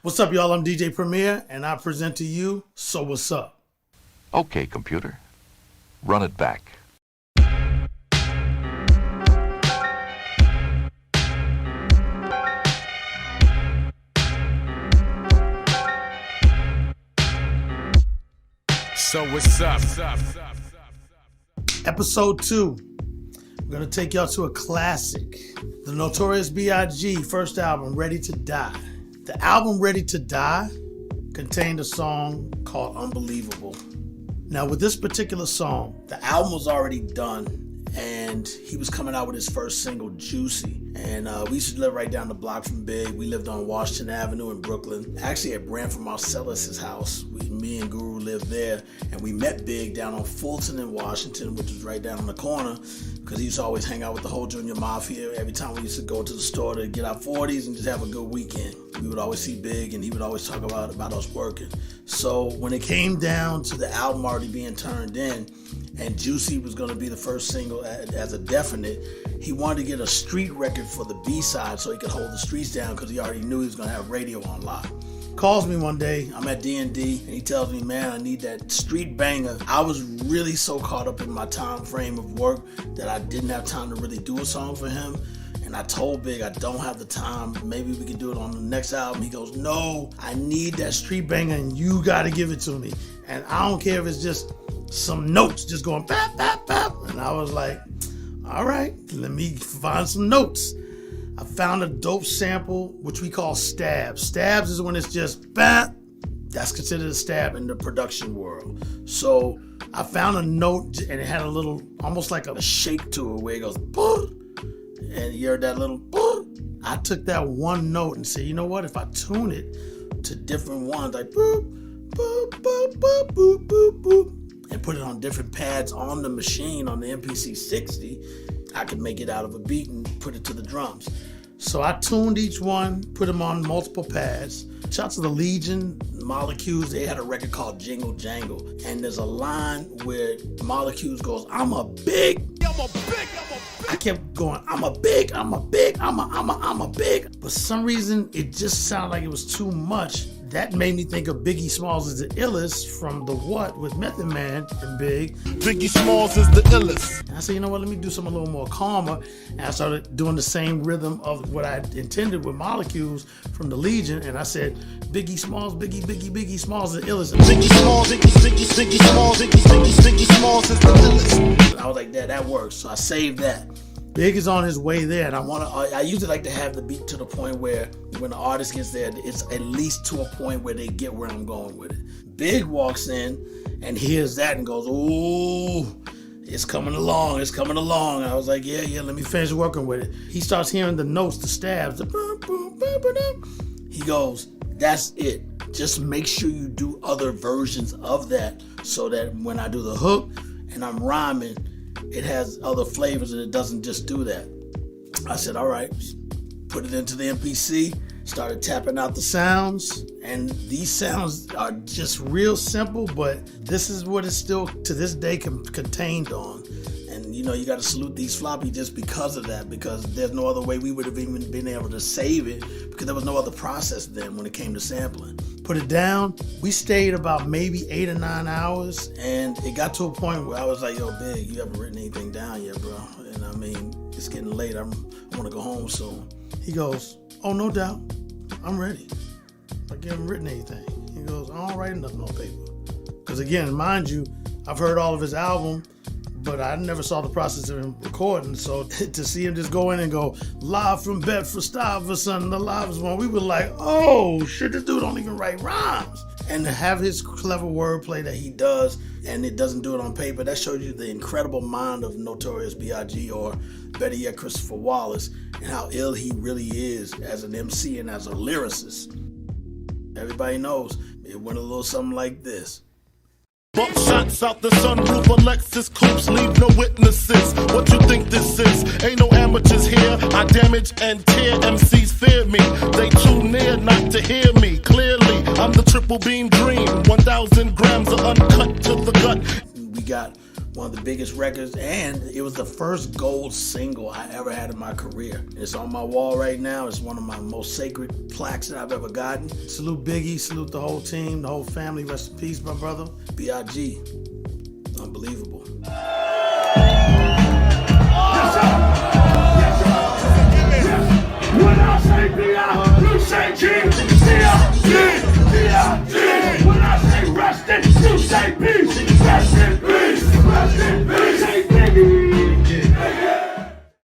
What's up, y'all? I'm DJ Premier, and I present to you So What's Up. Okay, computer, run it back. So what's up? Episode 2. We're going to take y'all to a classic. The Notorious B.I.G. first album, Ready to Die. The album Ready to Die contained a song called Unbelievable. Now with this particular song, the album was already done and he was coming out with his first single, Juicy. And we used to live right down the block from Big. We lived on Washington Avenue in Brooklyn. Actually at Branford Marcellus's house. Me and Guru lived there. And we met Big down on Fulton in Washington, which was right down on the corner. Because he used to always hang out with the whole Junior Mafia. Every time we used to go to the store to get our 40s and just have a good weekend. We would always see Big and he would always talk about us working. So when it came down to the album already being turned in, and Juicy was going to be the first single as a definite, he wanted to get a street record for the B-side so he could hold the streets down because he already knew he was going to have radio on lock. Calls me one day, I'm at D&D, and he tells me, man, I need that street banger. I was really so caught up in my time frame of work that I didn't have time to really do a song for him. And I told Big, I don't have the time. Maybe we can do it on the next album. He goes, no, I need that street banger and you got to give it to me. And I don't care if it's just some notes just going bap, bap, bap. And I was like, all right, let me find some notes. I found a dope sample, which we call stabs. Stabs is when it's just bap. That's considered a stab in the production world. So I found a note and it had a little, almost like a shake to it where it goes, boop. And you heard that little boop. I took that one note and said, you know what? If I tune it to different ones, like boop, boop, boop, boop, boop, boop, boop, and put it on different pads on the machine, on the MPC 60, I could make it out of a beat and put it to the drums. So I tuned each one, put them on multiple pads. Shout out to the Legion, Molecules, they had a record called Jingle Jangle. And there's a line where Molecules goes, I'm a big. I kept going, I'm a big. But for some reason, it just sounded like it was too much. That made me think of Biggie Smalls as the illest from The What with Method Man and Big. Biggie Smalls is the illest. And I said, you know what, let me do something a little more calmer. And I started doing the same rhythm of what I intended with Molecules from the Legion. And I said, Biggie Smalls, Biggie Smalls is the illest. Biggie Smalls, Biggie Smalls is the illest. I was like, that works. So I saved that. Big is on his way there, and I usually like to have the beat to the point where when the artist gets there, it's at least to a point where they get where I'm going with it. Big walks in and hears that and goes, ooh, it's coming along. I was like, yeah, let me finish working with it. He starts hearing the notes, the stabs, the boom, boom, boom, boom, boom. He goes, that's it. Just make sure you do other versions of that so that when I do the hook and I'm rhyming, it has other flavors and it doesn't just do that. I said, all right, put it into the MPC, started tapping out the sounds, and these sounds are just real simple, but this is what it's still to this day contained on. And you know, you got to salute these floppy just because of that, because there's no other way we would have even been able to save it, because there was no other process then when it came to sampling. Put it down, we stayed about maybe 8 or 9 hours, and it got to a point where I was like, yo, Big, you haven't written anything down yet, bro. And I mean, it's getting late, I want to go home soon. He goes, oh, no doubt, I'm ready. Like, you haven't written anything. He goes, I don't write nothing on paper. Because again, mind you, I've heard all of his album, but I never saw the process of him recording. So to see him just go in and go, live from Bedford Stuyvesant, the livest one, we were like, oh shit, this dude don't even write rhymes. And to have his clever wordplay that he does, and it doesn't do it on paper, that shows you the incredible mind of Notorious B.I.G. or better yet, Christopher Wallace, and how ill he really is as an MC and as a lyricist. Everybody knows it went a little something like this. Bump shots out the sunroof of Lexus coupes, leave no witnesses. What you think this is? Ain't no amateurs here. I damage and tear, MCs fear me. They too near not to hear me clearly. I'm the triple beam dream, 1,000 grams of uncut to the gut. We got one of the biggest records, and it was the first gold single I ever had in my career. It's on my wall right now. It's one of my most sacred plaques that I've ever gotten. Salute Biggie, salute the whole team, the whole family. Rest in peace, my brother. B.I.G. Unbelievable. Yes, sir. Yes, sir. Yes. When I say B.I., you say G. B.I.G. B.I.G. When I say rested, you say peace.